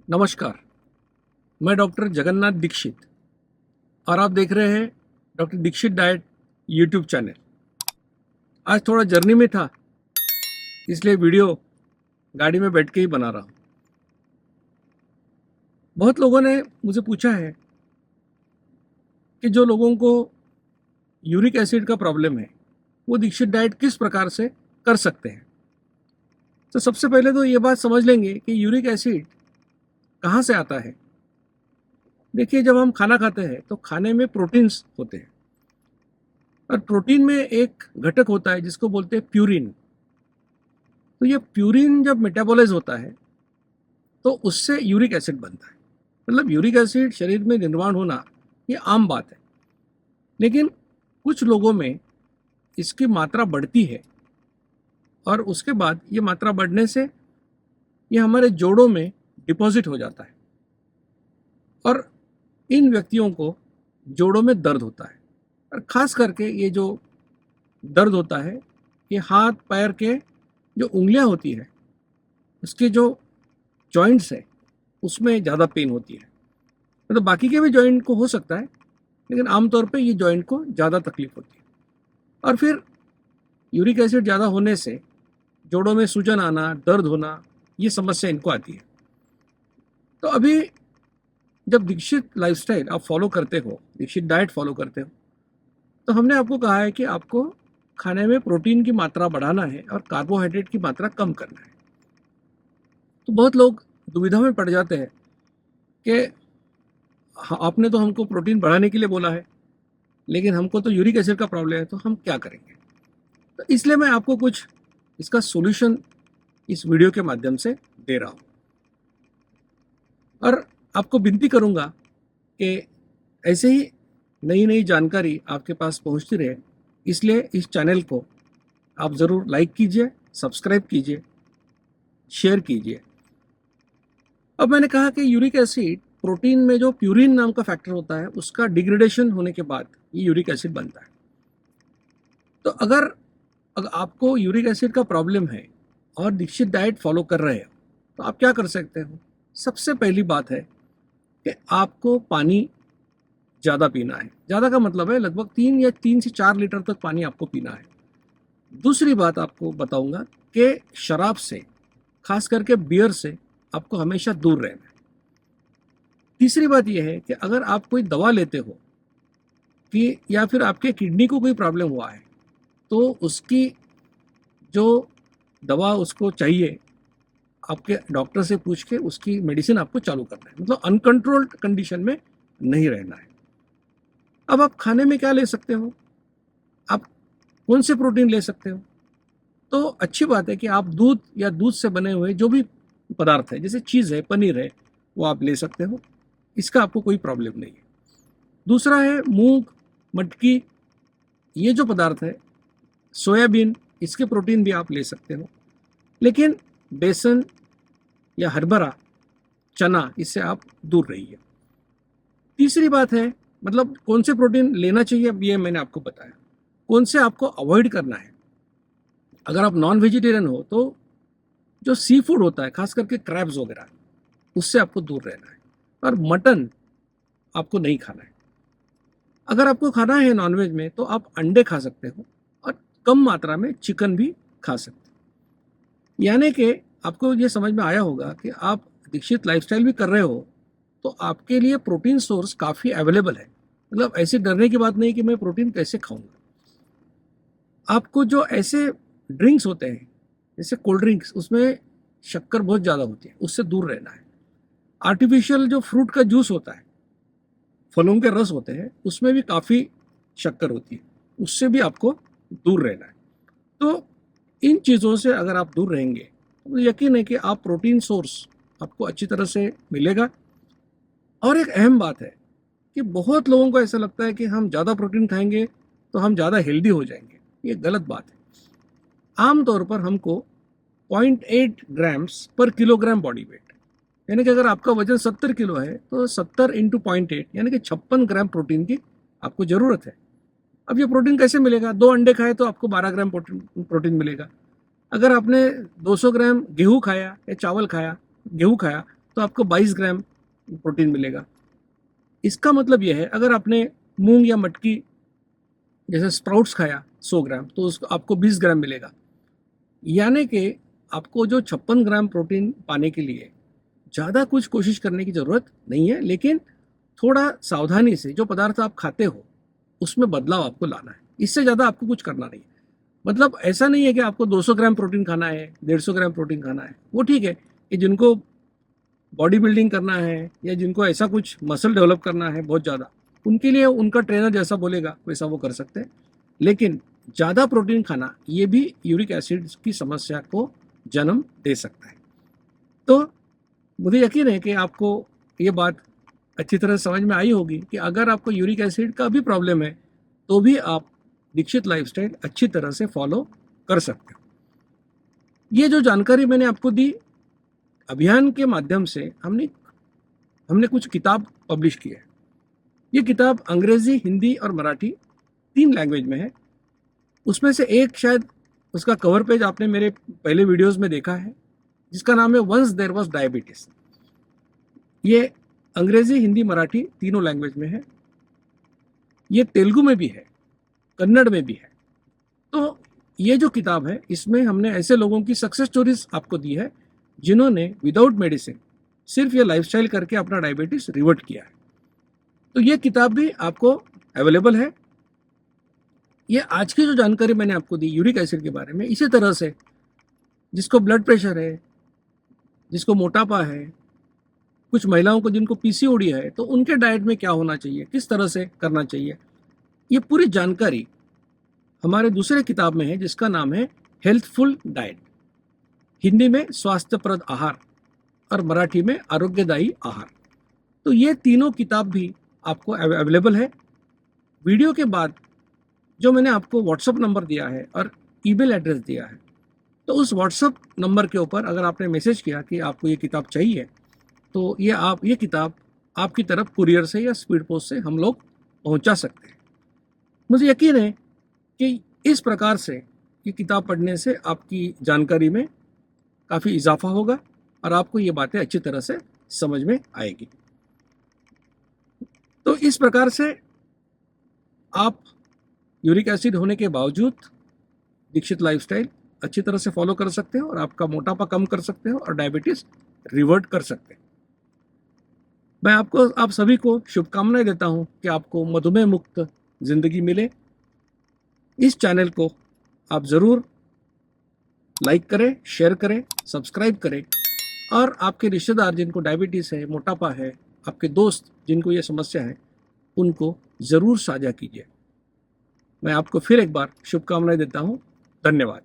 नमस्कार। मैं डॉक्टर जगन्नाथ दीक्षित और आप देख रहे हैं doctor Dixit diet YouTube channel. आज थोड़ा जर्नी में था, इसलिए वीडियो गाड़ी में बैठ के ही बना रहा हूँ। बहुत लोगों ने मुझे पूछा है कि जो लोगों को यूरिक एसिड का प्रॉब्लम है वो दीक्षित डाइट किस प्रकार से कर सकते हैं। तो सबसे पहले तो ये बात समझ लेंगे कि यूरिक एसिड कहाँ से आता है। देखिए, जब हम खाना खाते हैं तो खाने में प्रोटीन्स होते हैं और प्रोटीन में एक घटक होता है जिसको बोलते हैं प्यूरिन। तो ये प्यूरिन जब मेटाबॉलाइज होता है तो उससे यूरिक एसिड बनता है। मतलब यूरिक एसिड शरीर में निर्माण होना ये आम बात है, लेकिन कुछ लोगों में इसकी मात्रा बढ़ती है और उसके बाद ये मात्रा बढ़ने से ये हमारे जोड़ों में डिपॉजिट हो जाता है और इन व्यक्तियों को जोड़ों में दर्द होता है। और ख़ास करके ये जो दर्द होता है ये हाथ पैर के जो उंगलियां होती है उसके जो जॉइंट्स है उसमें ज़्यादा पेन होती है। मतलब बाकी के भी जॉइंट को हो सकता है, लेकिन आमतौर पे ये जॉइंट को ज़्यादा तकलीफ होती है। और फिर यूरिक एसिड ज़्यादा होने से जोड़ों में सूजन आना, दर्द होना, ये समस्या इनको आती है। तो अभी जब दीक्षित लाइफस्टाइल आप फॉलो करते हो, दीक्षित डाइट फॉलो करते हो, तो हमने आपको कहा है कि आपको खाने में प्रोटीन की मात्रा बढ़ाना है और कार्बोहाइड्रेट की मात्रा कम करना है। तो बहुत लोग दुविधा में पड़ जाते हैं कि हाँ, आपने तो हमको प्रोटीन बढ़ाने के लिए बोला है, लेकिन हमको तो यूरिक एसिड का प्रॉब्लम है, तो हम क्या करेंगे। तो इसलिए मैं आपको कुछ इसका सॉल्यूशन इस वीडियो के माध्यम से दे रहा हूँ और आपको विनती करूँगा कि ऐसे ही नई नई जानकारी आपके पास पहुँचती रहे, इसलिए इस चैनल को आप ज़रूर लाइक कीजिए, सब्सक्राइब कीजिए, शेयर कीजिए। अब मैंने कहा कि यूरिक एसिड प्रोटीन में जो प्यूरिन नाम का फैक्टर होता है उसका डिग्रेडेशन होने के बाद ये यूरिक एसिड बनता है। तो अगर आपको यूरिक एसिड का प्रॉब्लम है और दीक्षित डाइट फॉलो कर रहे हो तो आप क्या कर सकते हो। सबसे पहली बात है कि आपको पानी ज़्यादा पीना है। ज़्यादा का मतलब है लगभग 3 से 4 लीटर तक पानी आपको पीना है। दूसरी बात आपको बताऊंगा कि शराब से, खास करके बियर से, आपको हमेशा दूर रहना है। तीसरी बात यह है कि अगर आप कोई दवा लेते हो कि या फिर आपके किडनी को कोई प्रॉब्लम हुआ है तो उसकी जो दवा उसको चाहिए आपके डॉक्टर से पूछ के उसकी मेडिसिन आपको चालू करना है। मतलब अनकंट्रोल्ड कंडीशन में नहीं रहना है। अब आप खाने में क्या ले सकते हो, आप कौन से प्रोटीन ले सकते हो। तो अच्छी बात है कि आप दूध या दूध से बने हुए जो भी पदार्थ है, जैसे चीज़ है, पनीर है, वो आप ले सकते हो। इसका आपको कोई प्रॉब्लम नहीं है। दूसरा है मूंग, मटकी, ये जो पदार्थ है, सोयाबीन, इसके प्रोटीन भी आप ले सकते हो। लेकिन बेसन या हरभरा, चना, इससे आप दूर रहिए। तीसरी बात है, मतलब कौन से प्रोटीन लेना चाहिए, अब ये मैंने आपको बताया। कौन से आपको अवॉइड करना है। अगर आप नॉन वेजिटेरियन हो तो जो सी फूड होता है, खास करके क्रैब्स वगैरह, उससे आपको दूर रहना है और मटन आपको नहीं खाना है। अगर आपको खाना है नॉनवेज में तो आप अंडे खा सकते हो और कम मात्रा में चिकन भी खा सकते हो। यानी कि आपको ये समझ में आया होगा कि आप दीक्षित लाइफस्टाइल भी कर रहे हो तो आपके लिए प्रोटीन सोर्स काफ़ी अवेलेबल है। मतलब ऐसे डरने की बात नहीं कि मैं प्रोटीन कैसे खाऊंगा। आपको जो ऐसे ड्रिंक्स होते हैं जैसे कोल्ड ड्रिंक्स, उसमें शक्कर बहुत ज़्यादा होती है, उससे दूर रहना है। आर्टिफिशियल जो फ्रूट का जूस होता है, फलों के रस होते हैं, उसमें भी काफ़ी शक्कर होती है, उससे भी आपको दूर रहना है। तो इन चीज़ों से अगर आप दूर रहेंगे तो यकीन है कि आप प्रोटीन सोर्स आपको अच्छी तरह से मिलेगा। और एक अहम बात है कि बहुत लोगों को ऐसा लगता है कि हम ज़्यादा प्रोटीन खाएंगे तो हम ज़्यादा हेल्दी हो जाएंगे। ये गलत बात है। आमतौर पर हमको 0.8 ग्राम्स पर किलोग्राम बॉडी वेट, यानी कि अगर आपका वजन 70 किलो है तो 70 इंटू 0.8 यानी कि 56 ग्राम प्रोटीन की आपको ज़रूरत है। अब ये प्रोटीन कैसे मिलेगा। 2 अंडे खाए तो आपको 12 ग्राम प्रोटीन मिलेगा। अगर आपने 200 ग्राम गेहूँ खाया या चावल खाया, गेहूँ खाया, तो आपको 22 ग्राम प्रोटीन मिलेगा। इसका मतलब यह है अगर आपने मूंग या मटकी जैसे स्प्राउट्स खाया 100 ग्राम तो उसको आपको 20 ग्राम मिलेगा। यानी कि आपको जो 56 ग्राम प्रोटीन पाने के लिए ज़्यादा कुछ कोशिश करने की ज़रूरत नहीं है, लेकिन थोड़ा सावधानी से जो पदार्थ आप खाते हो उसमें बदलाव आपको लाना है। इससे ज़्यादा आपको कुछ करना नहीं है। मतलब ऐसा नहीं है कि आपको 200 ग्राम प्रोटीन खाना है, 150 ग्राम प्रोटीन खाना है। वो ठीक है कि जिनको बॉडी बिल्डिंग करना है या जिनको ऐसा कुछ मसल डेवलप करना है बहुत ज़्यादा, उनके लिए उनका ट्रेनर जैसा बोलेगा वैसा वो कर सकते हैं। लेकिन ज़्यादा प्रोटीन खाना ये भी यूरिक एसिड की समस्या को जन्म दे सकता है। तो मुझे यकीन है कि आपको ये बात अच्छी तरह समझ में आई होगी कि अगर आपको यूरिक एसिड का भी प्रॉब्लम है तो भी आप दीक्षित लाइफस्टाइल अच्छी तरह से फॉलो कर सकते हो। ये जो जानकारी मैंने आपको दी, अभियान के माध्यम से हमने कुछ किताब पब्लिश की है। ये किताब अंग्रेजी, हिंदी और मराठी 3 लैंग्वेज में है। उसमें से एक शायद उसका कवर पेज आपने मेरे पहले वीडियोस में देखा है, जिसका नाम है वंस देयर वाज डायबिटीज। ये अंग्रेजी, हिंदी, मराठी तीनों लैंग्वेज में है। ये तेलुगु में भी है, कन्नड़ में भी है। तो ये जो किताब है इसमें हमने ऐसे लोगों की सक्सेस स्टोरीज आपको दी है जिन्होंने विदाउट मेडिसिन सिर्फ ये लाइफस्टाइल करके अपना डायबिटीज रिवर्ट किया है। तो ये किताब भी आपको अवेलेबल है। ये आज की जो जानकारी मैंने आपको दी यूरिक एसिड के बारे में, इसी तरह से जिसको ब्लड प्रेशर है, जिसको मोटापा है, कुछ महिलाओं को जिनको पीसीओडी है, तो उनके डाइट में क्या होना चाहिए, किस तरह से करना चाहिए, ये पूरी जानकारी हमारे दूसरे किताब में है जिसका नाम है हेल्थफुल डाइट। हिंदी में स्वास्थ्यप्रद आहार और मराठी में आरोग्यदायी आहार। तो ये तीनों किताब भी आपको अवेलेबल है। वीडियो के बाद जो मैंने आपको व्हाट्सएप नंबर दिया है और ईमेल एड्रेस दिया है, तो उस व्हाट्सएप नंबर के ऊपर अगर आपने मैसेज किया कि आपको ये किताब चाहिए, तो ये किताब आपकी तरफ कुरियर से या स्पीड पोस्ट से हम लोग पहुंचा सकते हैं। मुझे यकीन है कि इस प्रकार से ये किताब पढ़ने से आपकी जानकारी में काफ़ी इजाफा होगा और आपको ये बातें अच्छी तरह से समझ में आएगी। तो इस प्रकार से आप यूरिक एसिड होने के बावजूद दीक्षित लाइफस्टाइल अच्छी तरह से फॉलो कर सकते हो और आपका मोटापा कम कर सकते हो और डायबिटीज रिवर्ट कर सकते हैं। मैं आप सभी को शुभकामनाएं देता हूं कि आपको मधुमेह मुक्त जिंदगी मिले। इस चैनल को आप ज़रूर लाइक करें, शेयर करें, सब्सक्राइब करें और आपके रिश्तेदार जिनको डायबिटीज़ है, मोटापा है, आपके दोस्त जिनको ये समस्या है, उनको ज़रूर साझा कीजिए। मैं आपको फिर एक बार शुभकामनाएं देता हूं। धन्यवाद।